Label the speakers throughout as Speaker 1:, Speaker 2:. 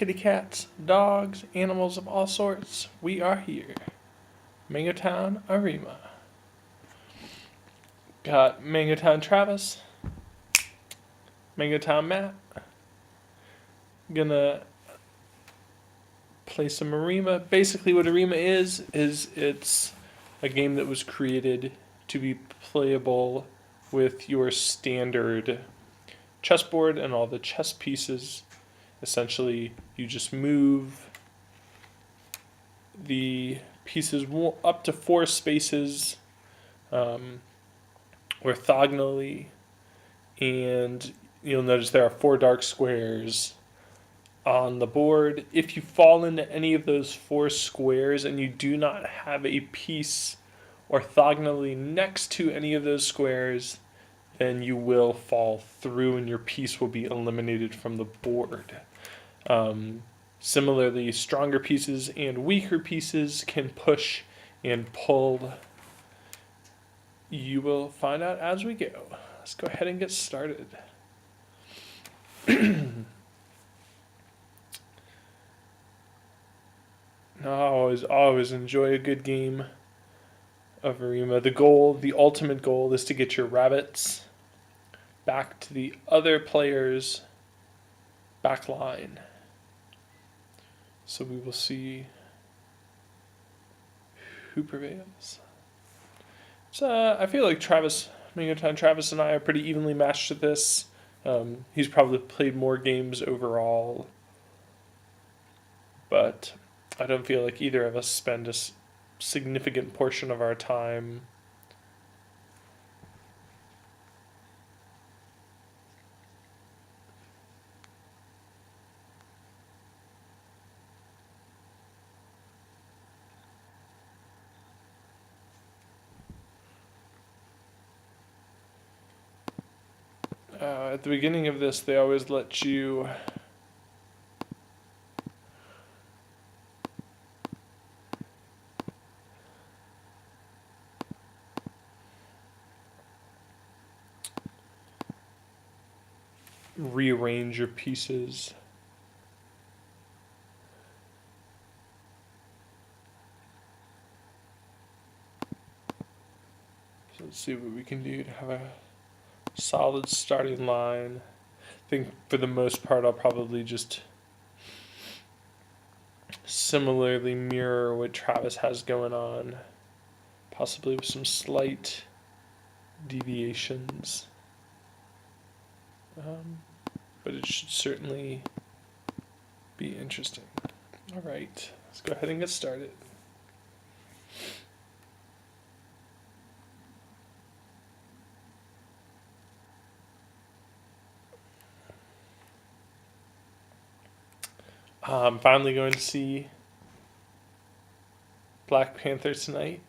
Speaker 1: kitty cats, dogs, animals of all sorts, we are here. MangoTown Arimaa. Got MangoTownTravis, MangoTownMatt. Gonna play some Arimaa. Basically, what Arimaa is it's a game that was created to be playable with your standard chessboard and all the chess pieces. Essentially, you just move the pieces up to 4 spaces orthogonally, and you'll notice there are 4 dark squares on the board. If you fall into any of those 4 squares and you do not have a piece orthogonally next to any of those squares, then you will fall through and your piece will be eliminated from the board. Similarly, stronger pieces and weaker pieces can push and pull. You will find out as we go. Let's go ahead and get started. I always enjoy a good game of Arimaa. The ultimate goal is to get your rabbits back to the other player's back line. So we will see who prevails. So I feel like MangoTownTravis and I are pretty evenly matched at this. He's probably played more games overall, but I don't feel like either of us spend a significant portion of our time at the beginning of this. They always let you rearrange your pieces. So let's see what we can do to have a solid starting line. I think for the most part I'll probably just similarly mirror what Travis has going on, possibly with some slight deviations. But it should certainly be interesting. All right, let's go ahead and get started. I'm finally going to see Black Panther tonight.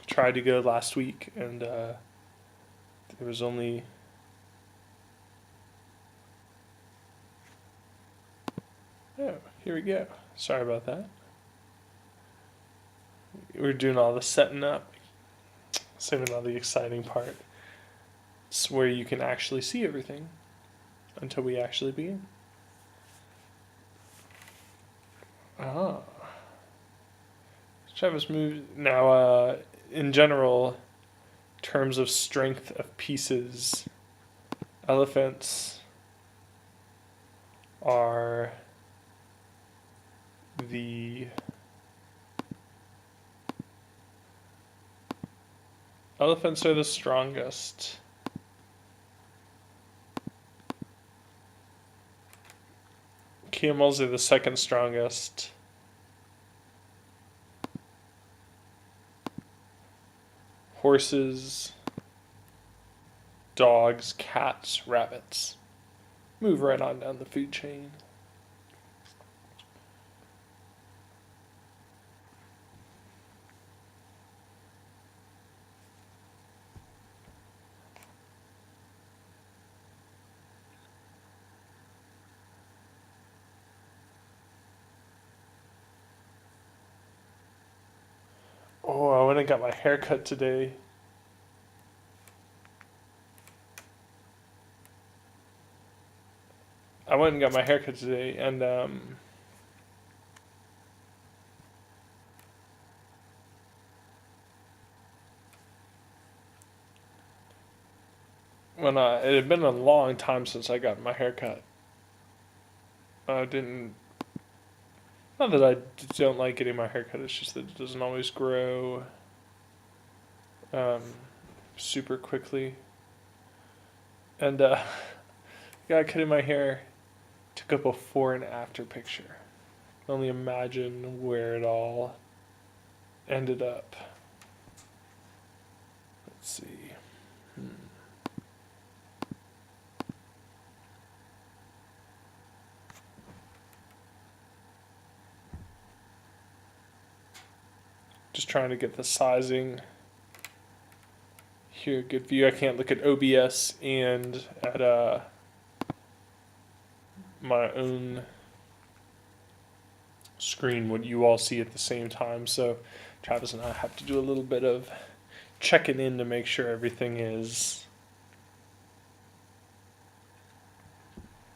Speaker 1: Tried to go last week, and there was only here we go. Sorry about that. We're doing all the setting up, saving all the exciting part. It's where you can actually see everything until we actually begin. Travis moves now. In general, terms of strength of pieces, elephants are the strongest. Camels are the second strongest. Horses, dogs, cats, rabbits. Move right on down the food chain. Oh, I went and got my hair cut today. I went and got my haircut today, and it had been a long time since I got my haircut. I didn't. Not that I don't like getting my haircut. It's just that it doesn't always grow um, super quickly. And yeah, cutting my hair took a before and after picture. Only imagine where it all ended up. Let's see. Just trying to get the sizing here. Good view. I can't look at OBS and at my own screen what you all see at the same time. So Travis and I have to do a little bit of checking in to make sure everything is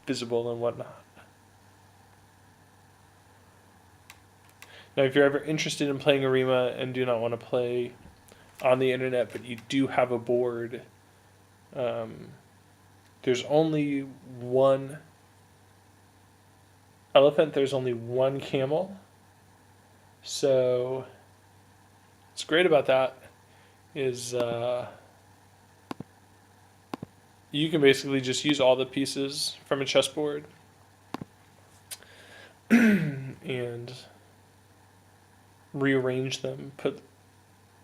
Speaker 1: visible and whatnot. Now, if you're ever interested in playing Arimaa and do not want to play on the internet, but you do have a board, there's only one elephant, there's only one camel. So what's great about that is you can basically just use all the pieces from a chessboard and rearrange them, put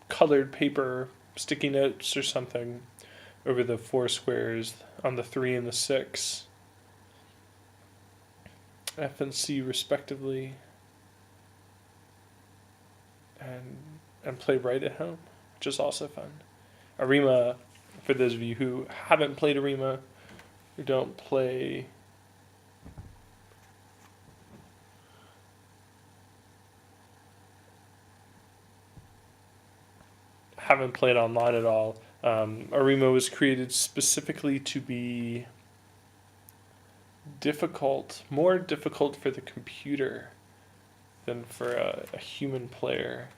Speaker 1: colored paper, sticky notes or something over the 4 squares on the 3 and the 6, F and C respectively, and play right at home, which is also fun. Arimaa, for those of you who haven't played Arimaa, who don't play haven't played online at all, Arimaa was created specifically to be more difficult for the computer than for a human player.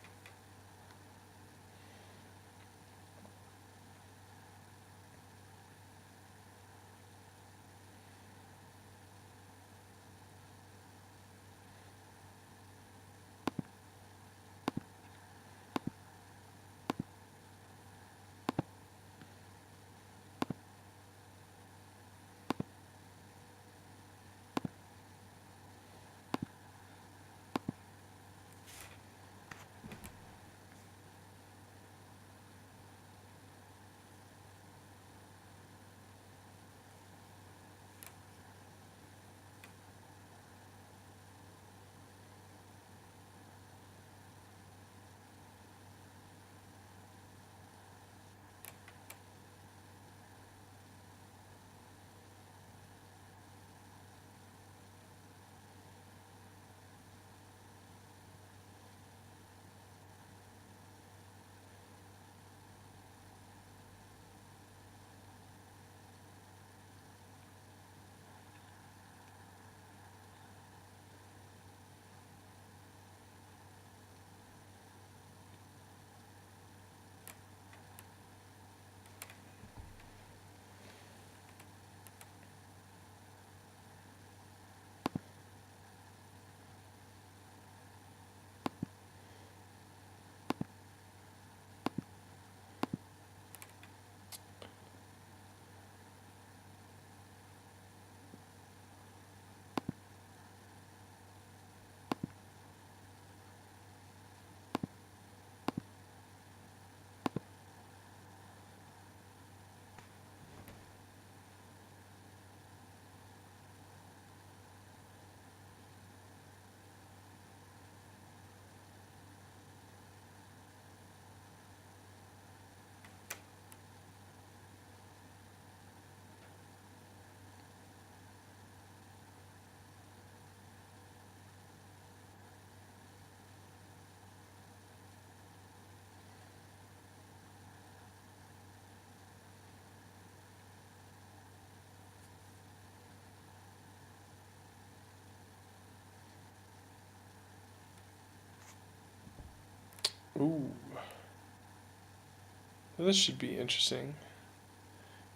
Speaker 1: Ooh. This should be interesting.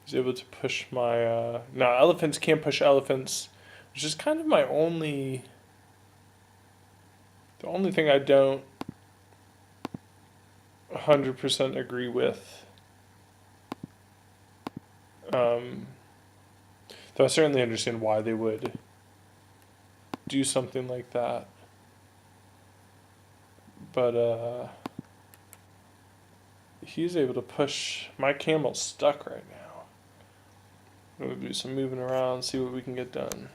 Speaker 1: He's able to push my. Now, elephants can't push elephants, which is kind of my only. The only thing I don't 100% agree with. Though I certainly understand why they would do something like that. But he's able to push. My camel's stuck right now. I'm going to do some moving around, see what we can get done.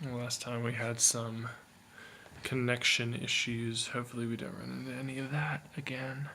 Speaker 1: Last time we had some connection issues. Hopefully we don't run into any of that again.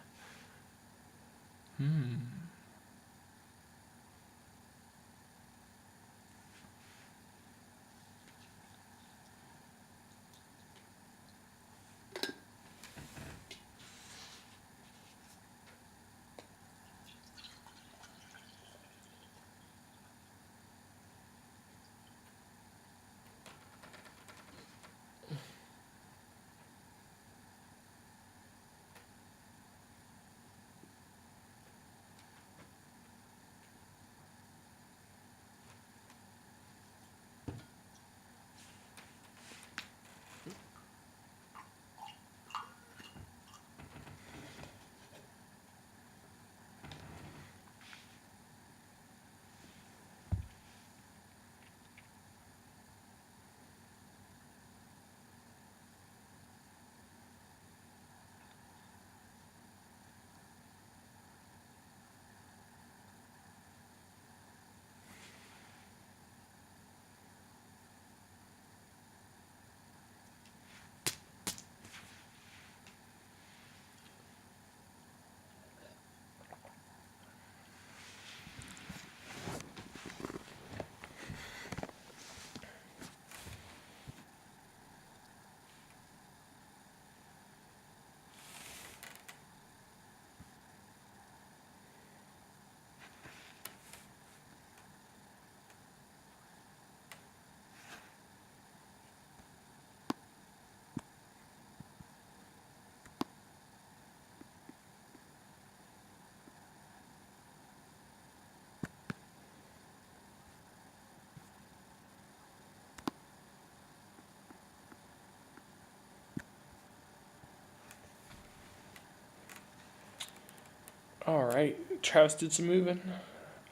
Speaker 1: All right, Travis did some moving.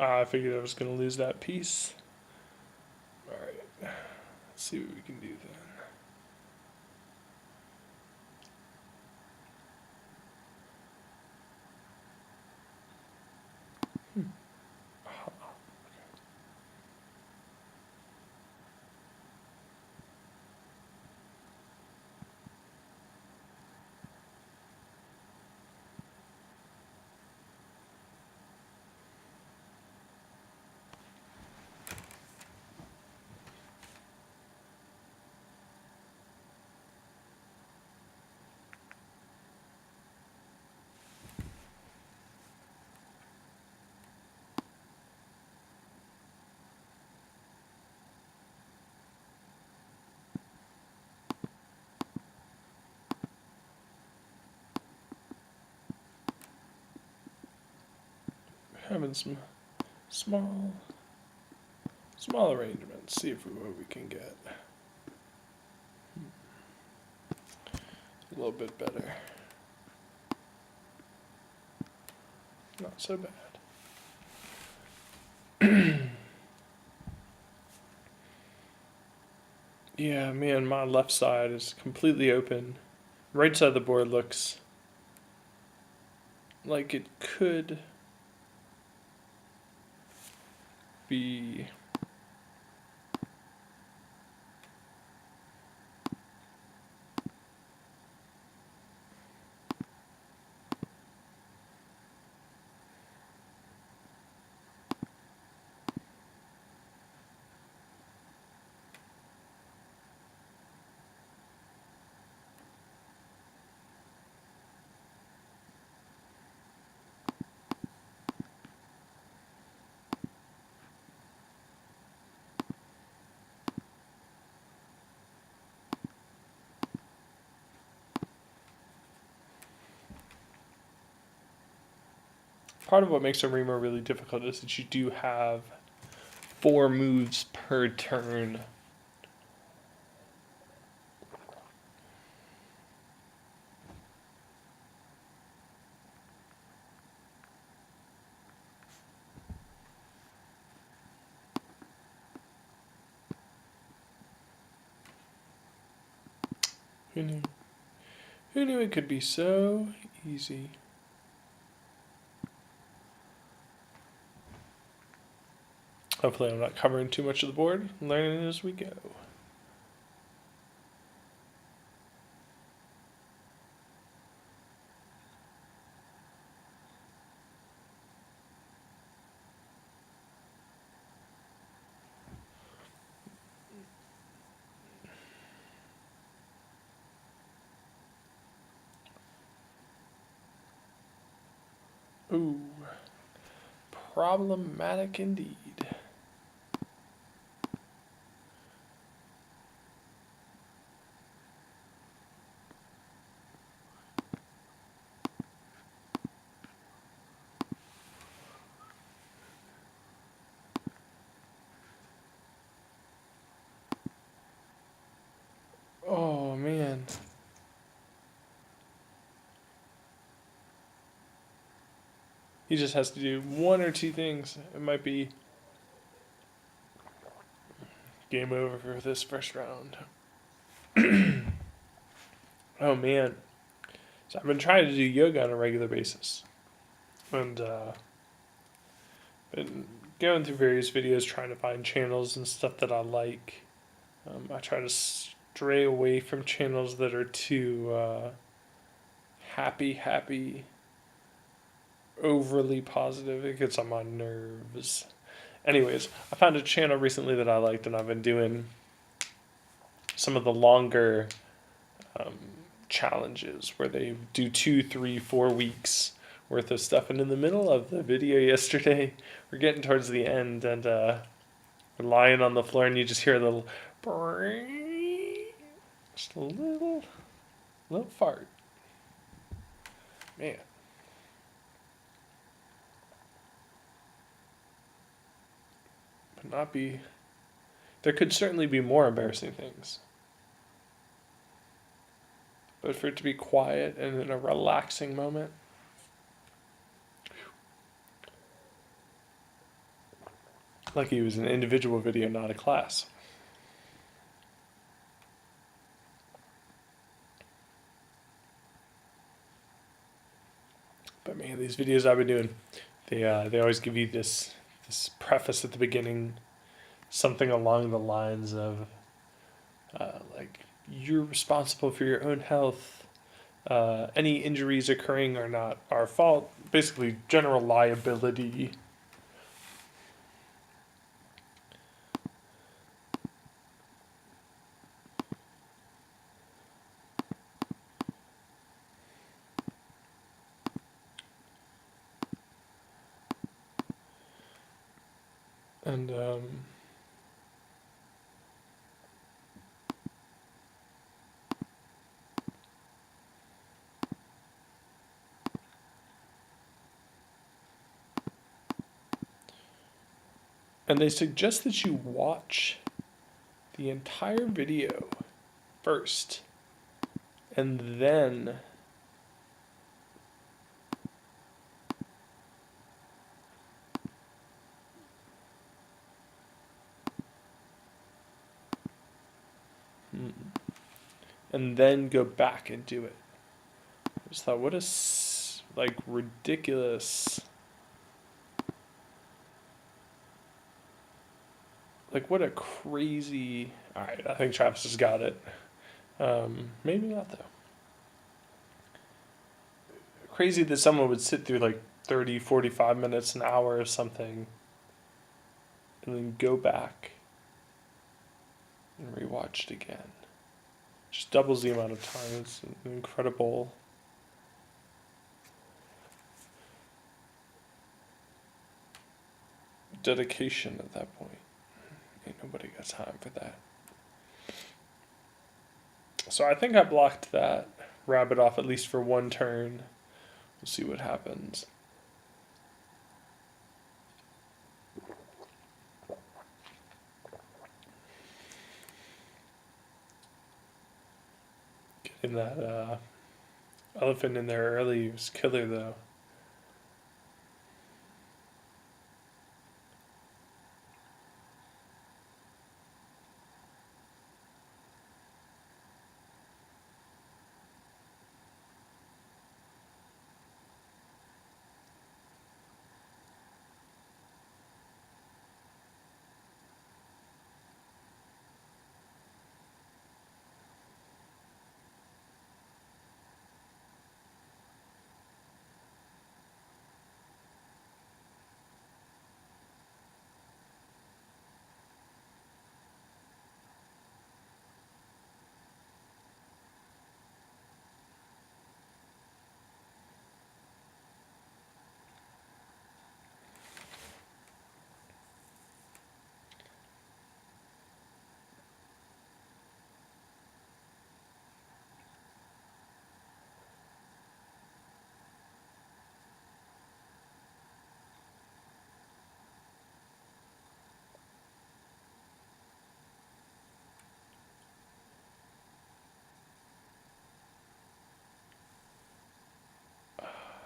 Speaker 1: I figured I was going to lose that piece. All right, let's see what we can do then. Having some small arrangements. See if what we can get. A little bit better. Not so bad. Yeah, man, my left side is completely open. Right side of the board looks like it could be part of what makes Arimaa really difficult is that you do have 4 moves per turn. Who knew? Who knew it could be so easy? Hopefully I'm not covering too much of the board. Learning as we go. Ooh. Problematic indeed. Oh man. He just has to do 1 or 2 things. It might be game over for this first round. Oh man. So I've been trying to do yoga on a regular basis. And been going through various videos trying to find channels and stuff that I like. I try to stray away from channels that are too happy, overly positive. It gets on my nerves. Anyways, I found a channel recently that I liked, and I've been doing some of the longer challenges where they do 2, 3, 4 weeks worth of stuff. And in the middle of the video yesterday, we're getting towards the end, and we're lying on the floor, and you just hear a little, just a little fart. Man. But not be. There could certainly be more embarrassing things. But for it to be quiet and in a relaxing moment. Lucky it was an individual video, not a class. But man, these videos I've been doing, they always give you this preface at the beginning, something along the lines of like, you're responsible for your own health. Any injuries occurring are not our fault. Basically, general liability. And they suggest that you watch the entire video first, and then go back and do it. I just thought, what a like ridiculous, like what a crazy. All right, I think Travis has got it. Maybe not though. Crazy that someone would sit through like 30, 45 minutes, an hour or something, and then go back and rewatch it again. Just doubles the amount of time. It's an incredible dedication at that point. Ain't nobody got time for that. So I think I blocked that rabbit off at least for one turn. We'll see what happens. Getting that elephant in there early was killer though.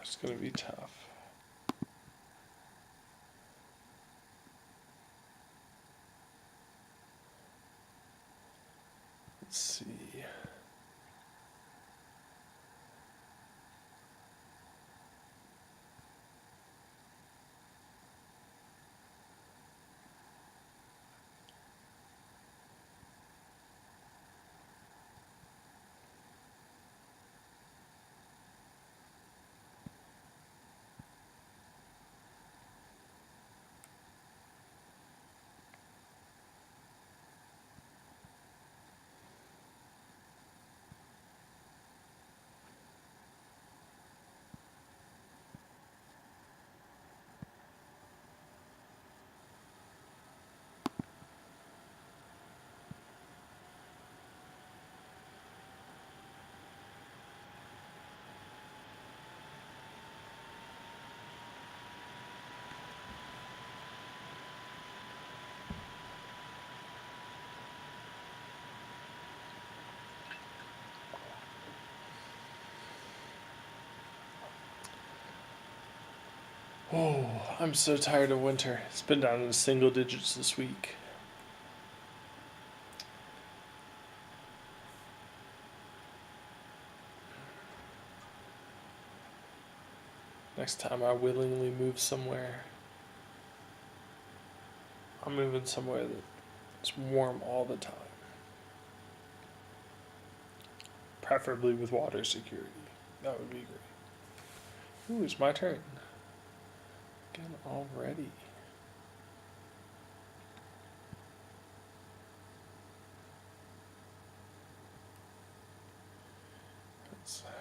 Speaker 1: It's gonna be tough. Let's see. Oh, I'm so tired of winter. It's been down in the single digits this week. Next time I willingly move somewhere, I'm moving somewhere that's warm all the time. Preferably with water security. That would be great. Ooh, it's my turn. Again already. What is that?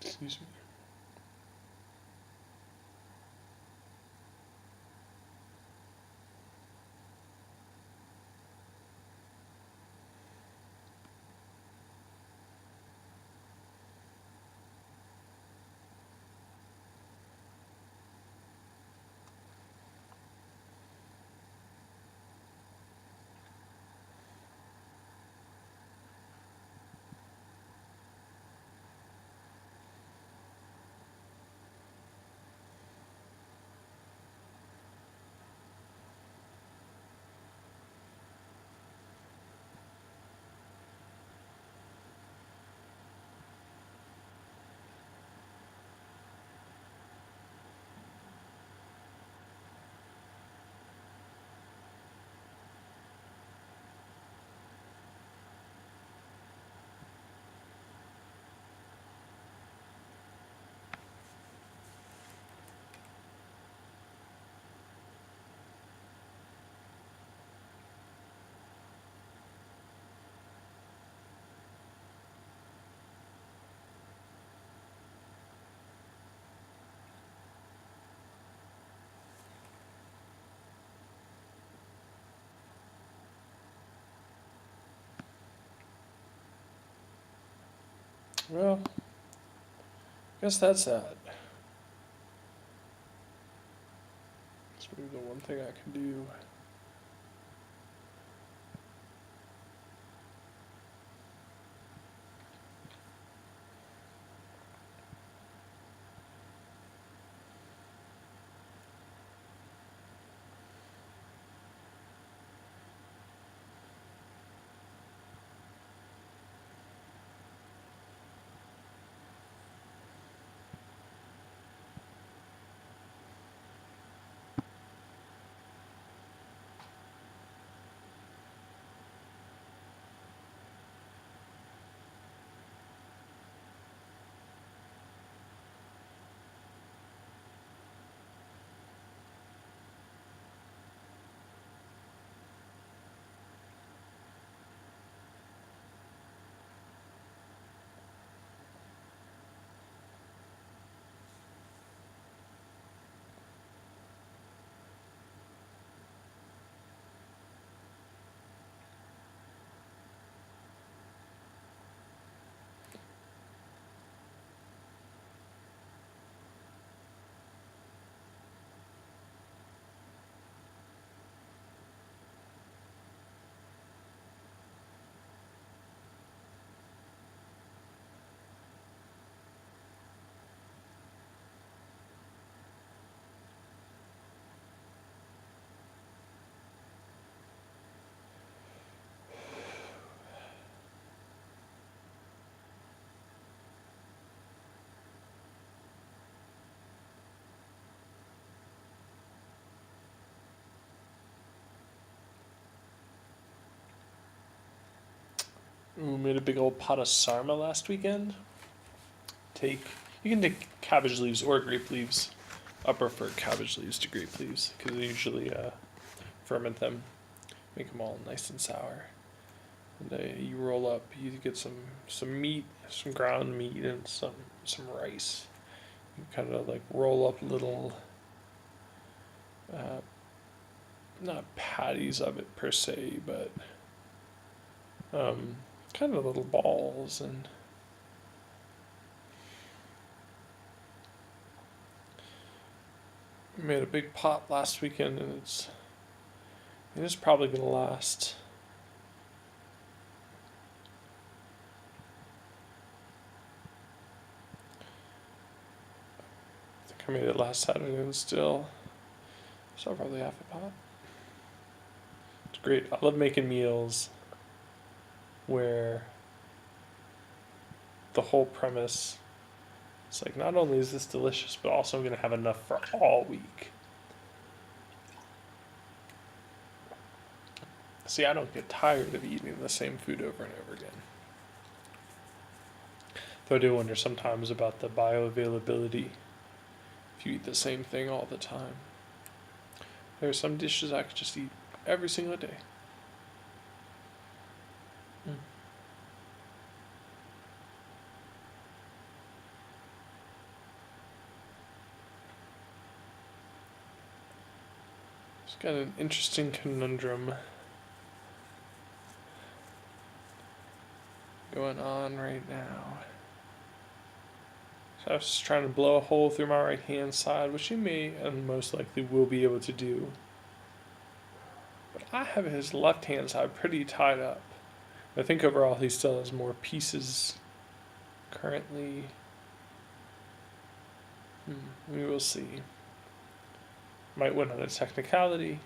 Speaker 1: Excuse me. Well, I guess that's that. That's maybe the one thing I can do. We made a big old pot of sarma last weekend. You can take cabbage leaves or grape leaves. I prefer cabbage leaves to grape leaves because they usually ferment them, make them all nice and sour. And you roll up. You get some meat, some ground meat, and some rice. You kind of like roll up little, uh, not patties of it per se, but kind of little balls and. We made a big pot last weekend, and it is probably gonna last. I think I made it last Saturday, and still probably half a pot. It's great. I love making meals where the whole premise is like, not only is this delicious, but also I'm gonna have enough for all week. See, I don't get tired of eating the same food over and over again. Though I do wonder sometimes about the bioavailability if you eat the same thing all the time. There are some dishes I could just eat every single day. It's got an interesting conundrum going on right now. So I was just trying to blow a hole through my right hand side, which he may and most likely will be able to do. But I have his left hand side pretty tied up. I think overall he still has more pieces currently. We will see. Might win on a technicality.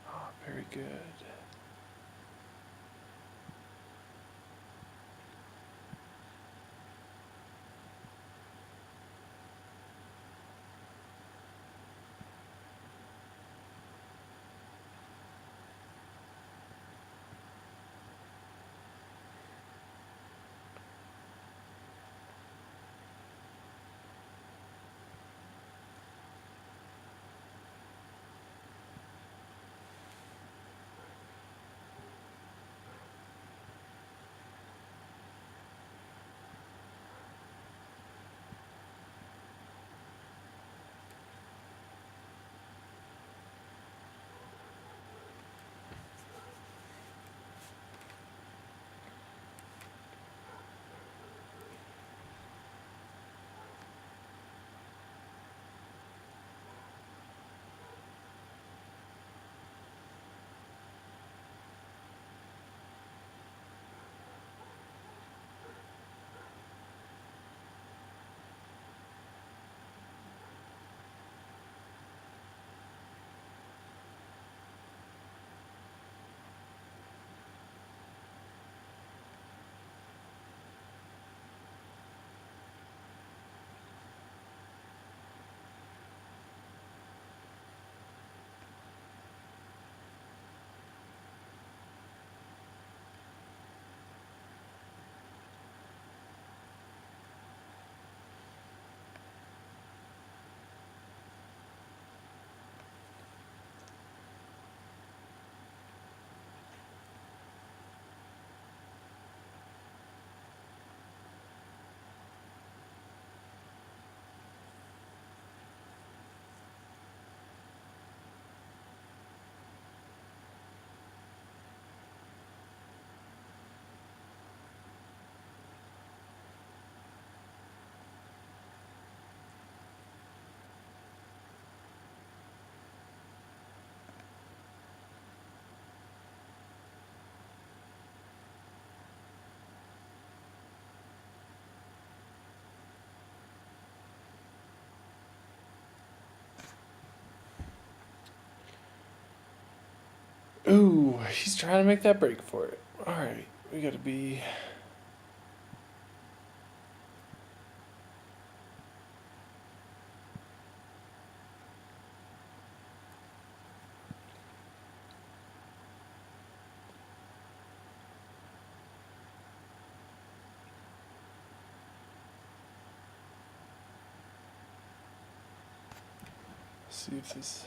Speaker 1: Oh, very good. Ooh, he's trying to make that break for it. Alright, we gotta be. See if this.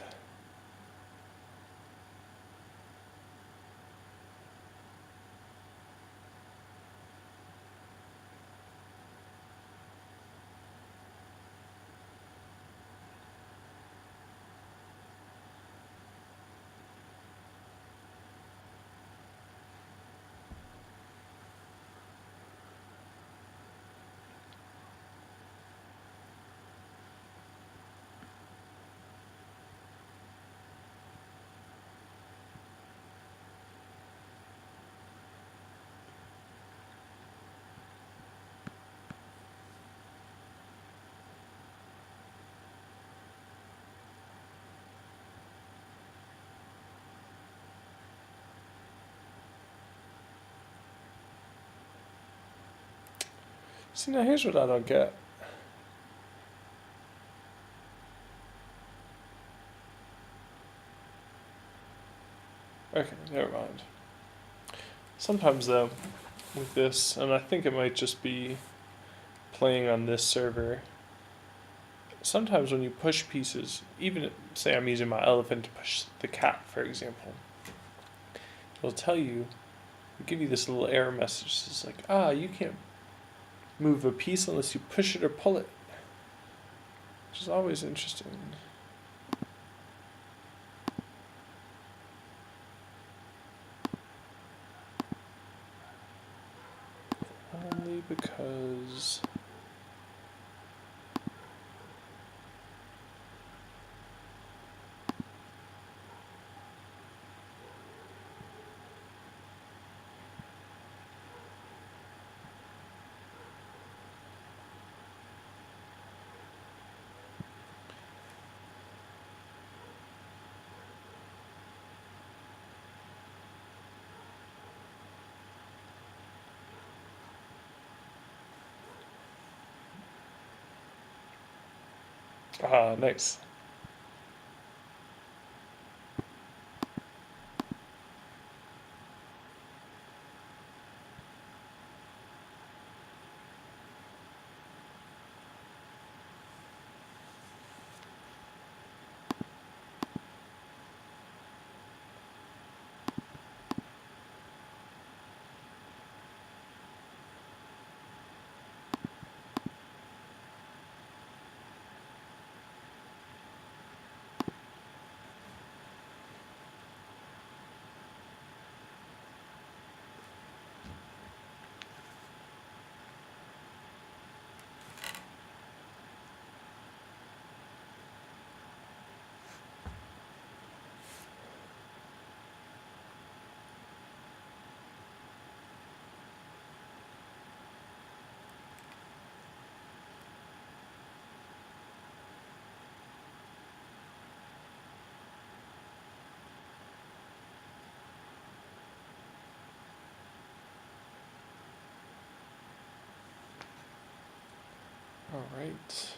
Speaker 1: See, now here's what I don't get. Okay, never mind. Sometimes, though, with this, and I think it might just be playing on this server, sometimes when you push pieces, even say I'm using my elephant to push the cat, for example, it'll tell you, it'll give you this little error message. It's like, you can't move a piece unless you push it or pull it, which is always interesting. Only because. Nice. All right.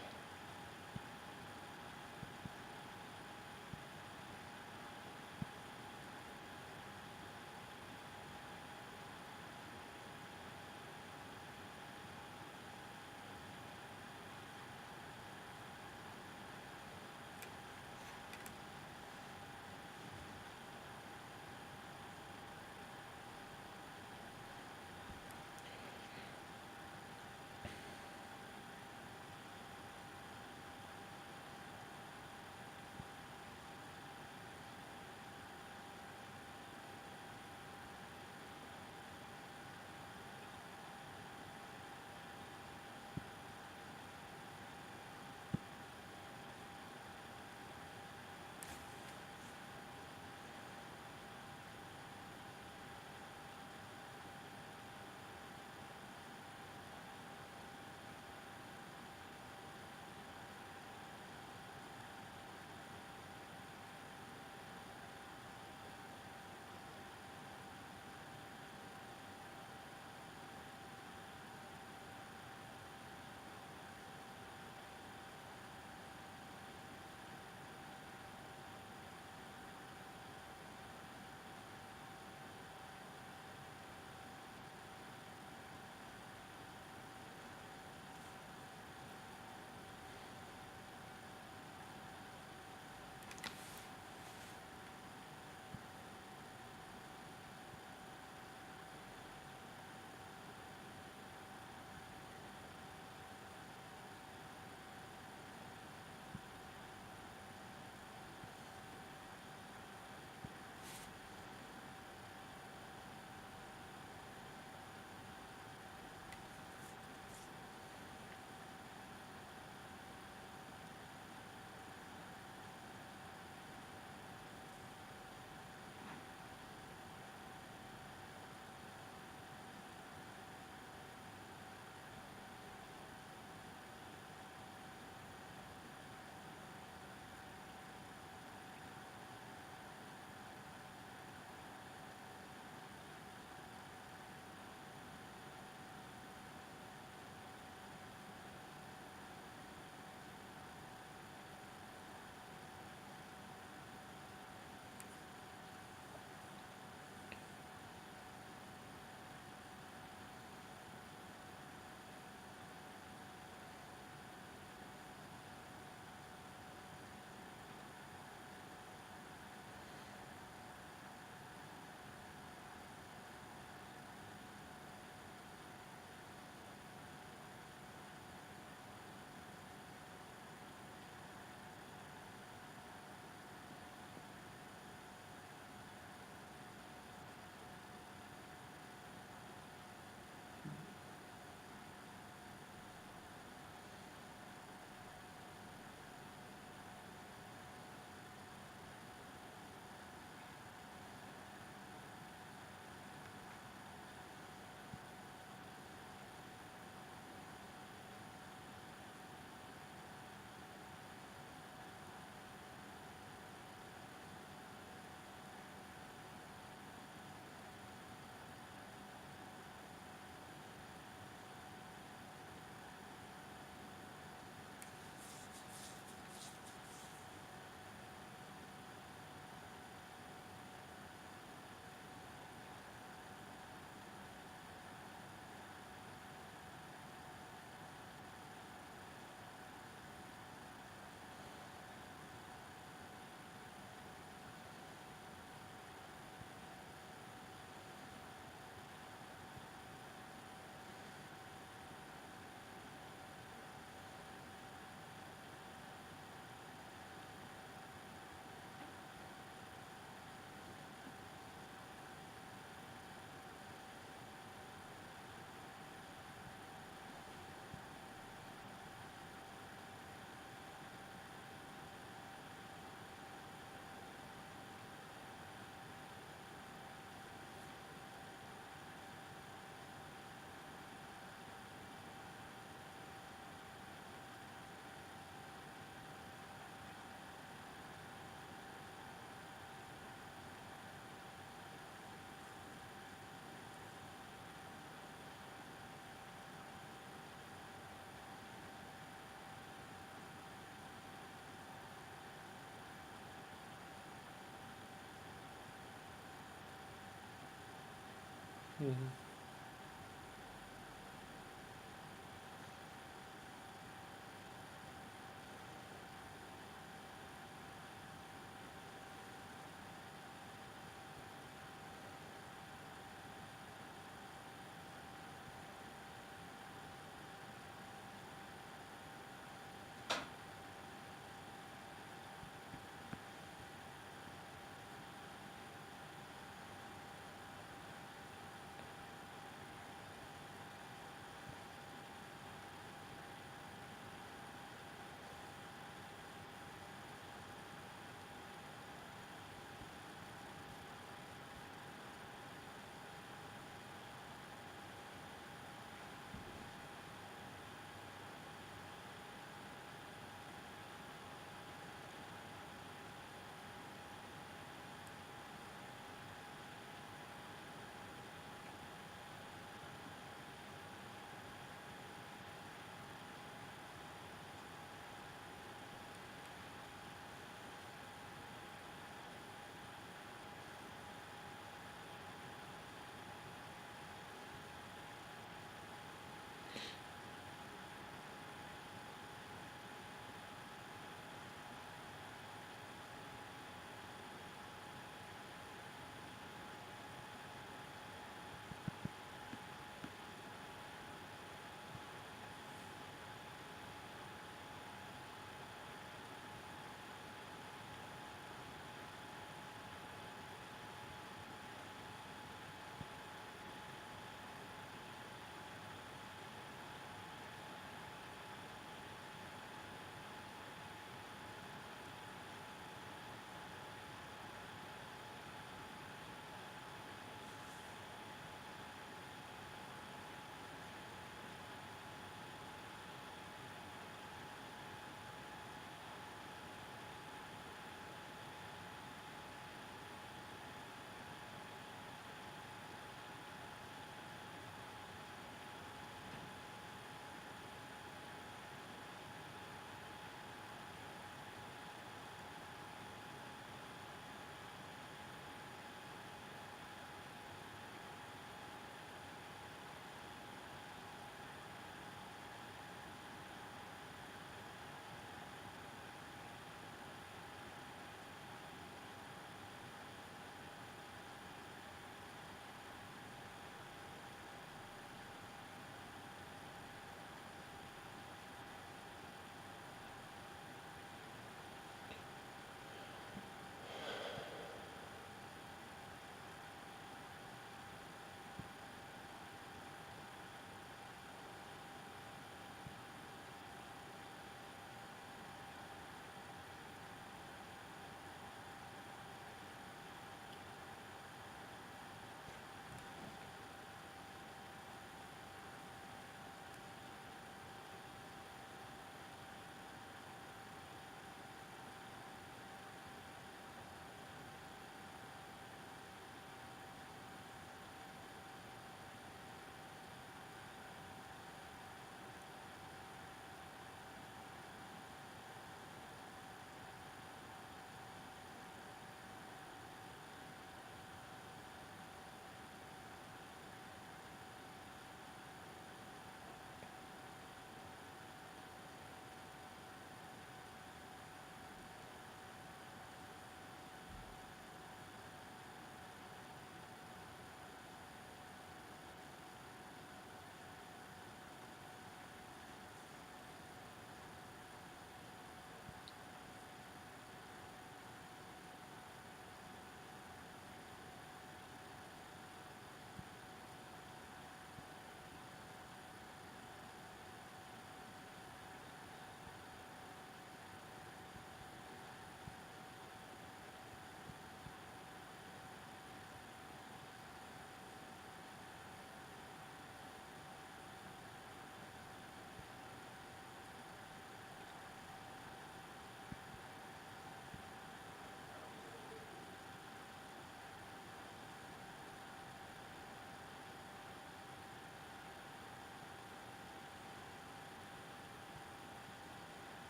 Speaker 1: Mhm.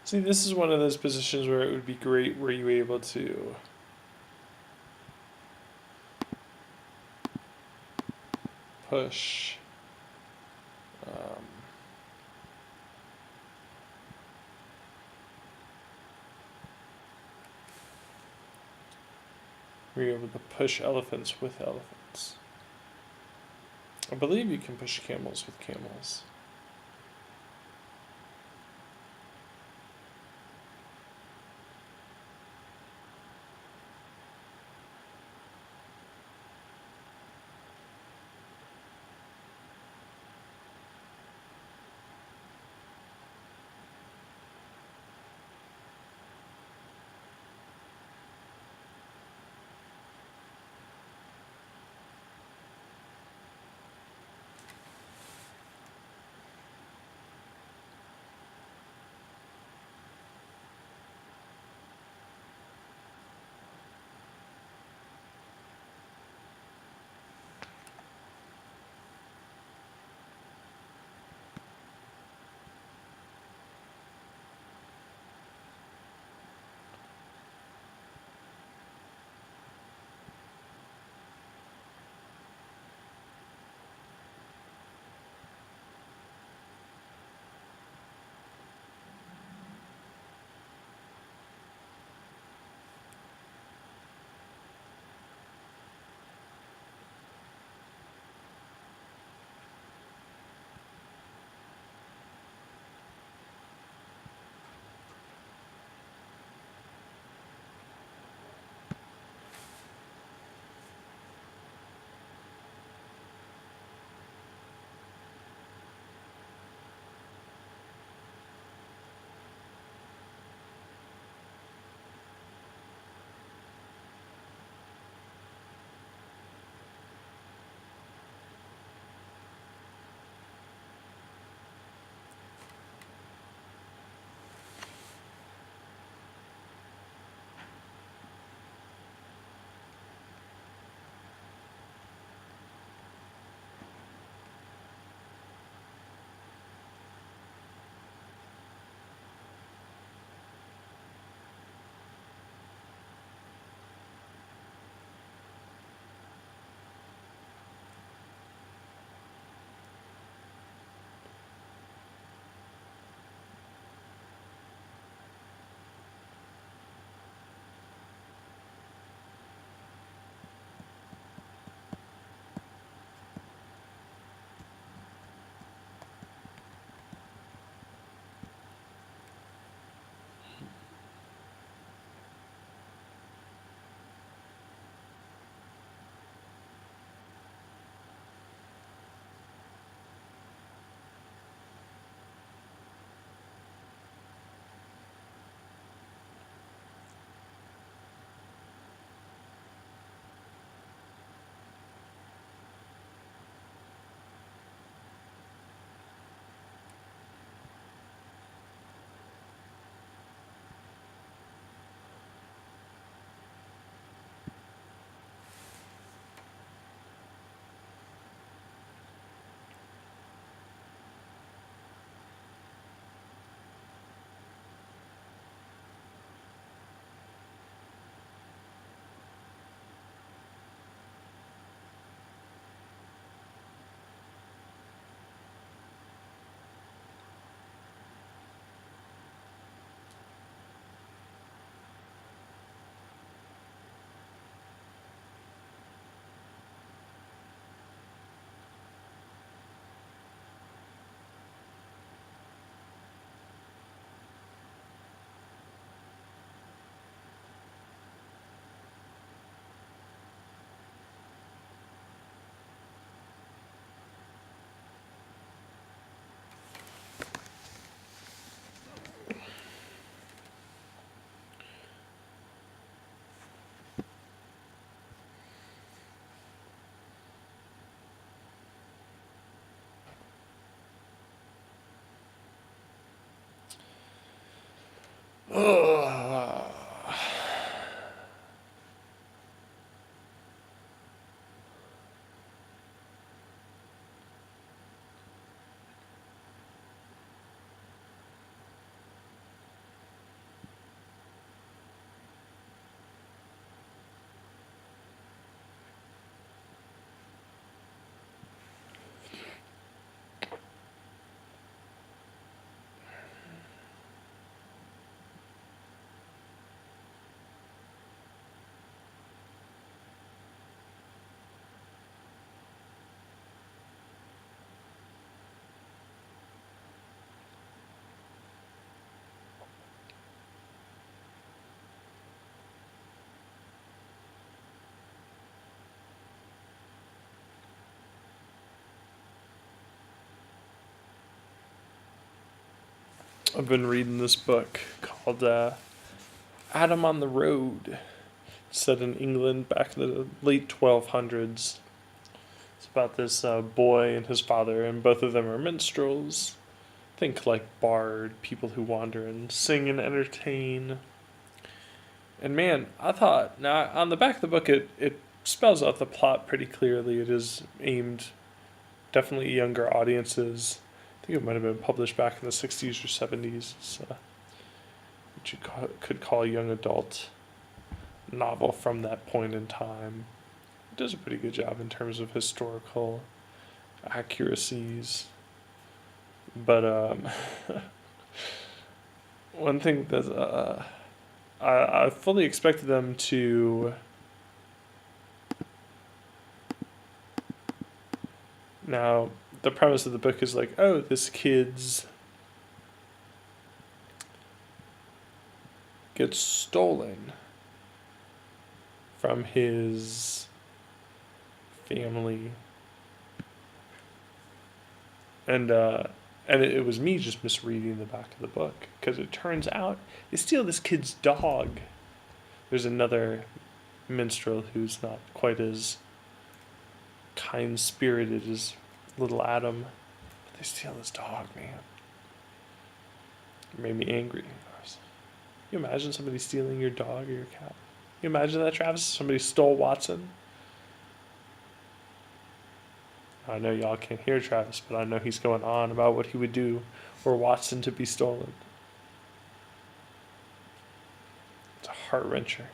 Speaker 1: See, this is one of those positions where it would be great were you able to push where you're able to push elephants with elephants. I believe you can push camels with camels. Ugh. I've been reading this book called Adam on the Road, set in England back in the late 1200s. It's about this boy and his father, and both of them are minstrels. Think like bard, people who wander and sing and entertain. And man, I thought, now on the back of the book, it spells out the plot pretty clearly. It is aimed definitely younger audiences. I think it might have been published back in the 60s or 70s. It's what you could call a young adult novel from that point in time. It does a pretty good job in terms of historical accuracies. But one thing that I fully expected them to. Now, the premise of the book is like, oh, this kid's gets stolen from his family, and it was me just misreading the back of the book, because it turns out they steal this kid's dog. There's another minstrel who's not quite as kind-spirited as little Adam, but they steal his dog, man. It made me angry. Can you imagine somebody stealing your dog or your cat? Can you imagine that, Travis? Somebody stole Watson. I know y'all can't hear Travis, but I know he's going on about what he would do for Watson to be stolen. It's a heart-wrencher.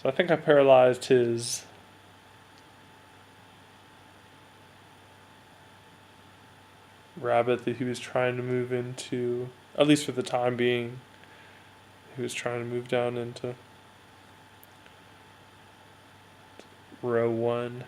Speaker 1: So I think I paralyzed his rabbit that he was trying to move into, at least for the time being. He was trying to move down into row 1.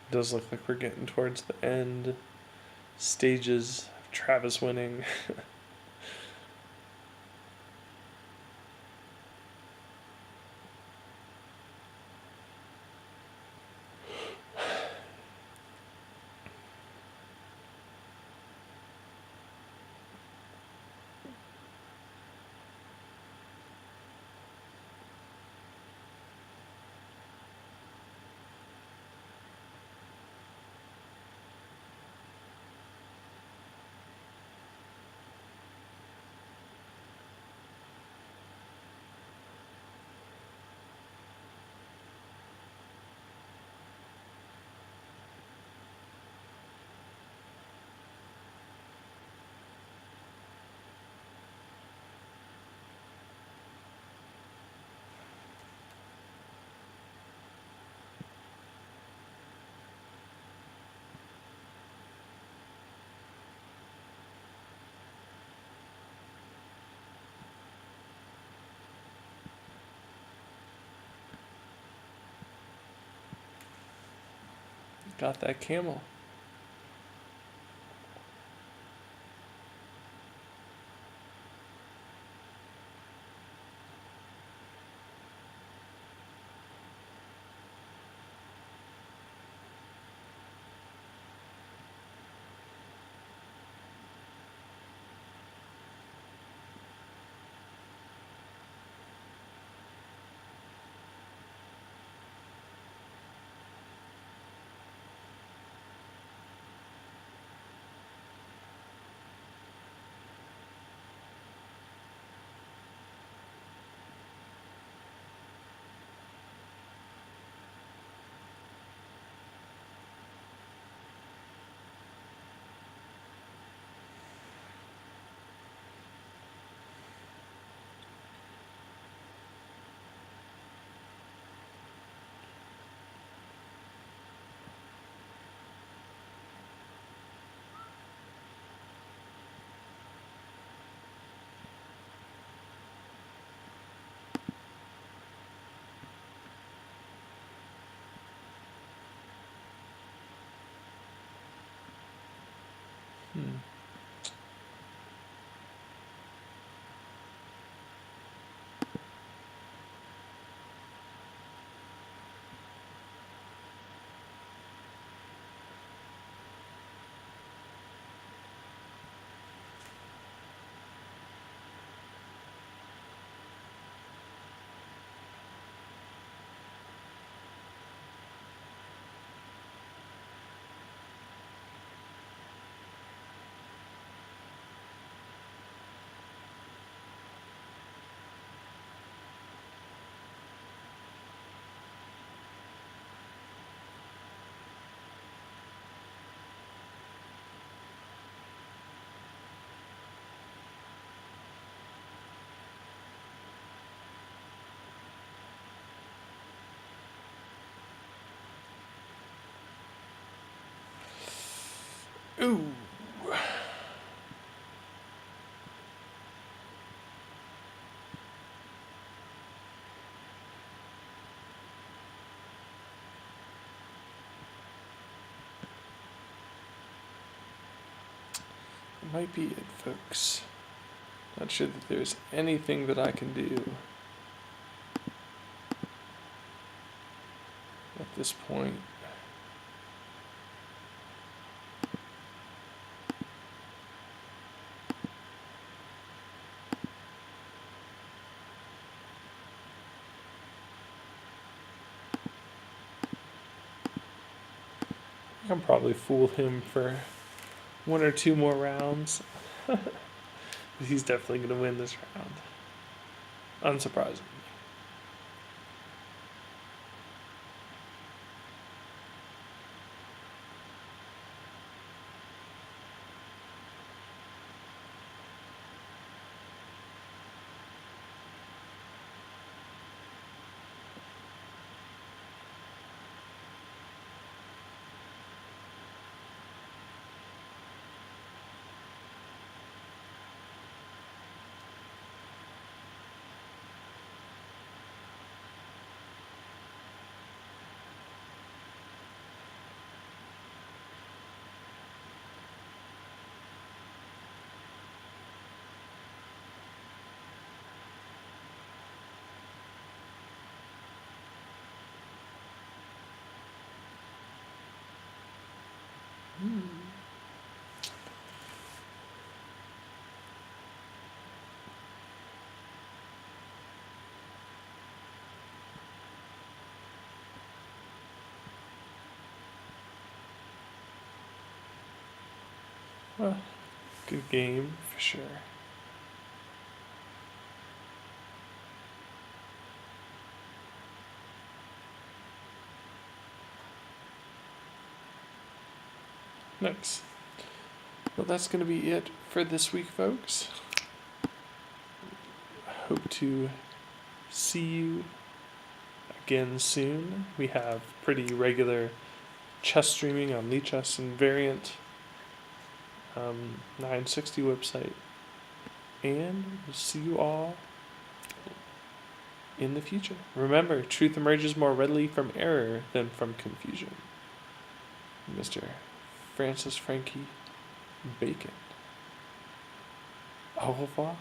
Speaker 1: It does look like we're getting towards the end stages of Travis winning. Got that camel. Ooh. That might be it, folks. Not sure that there's anything that I can do at this point. I can probably fool him for 1 or 2 more rounds. He's definitely going to win this round. Unsurprisingly. Well, good game for sure. Nice. Well, that's going to be it for this week, folks. Hope to see you again soon. We have pretty regular chess streaming on Lichess and Variant 960 website. And we'll see you all in the future. Remember, truth emerges more readily from error than from confusion. Mr. Francis Frankie Bacon. Au revoir.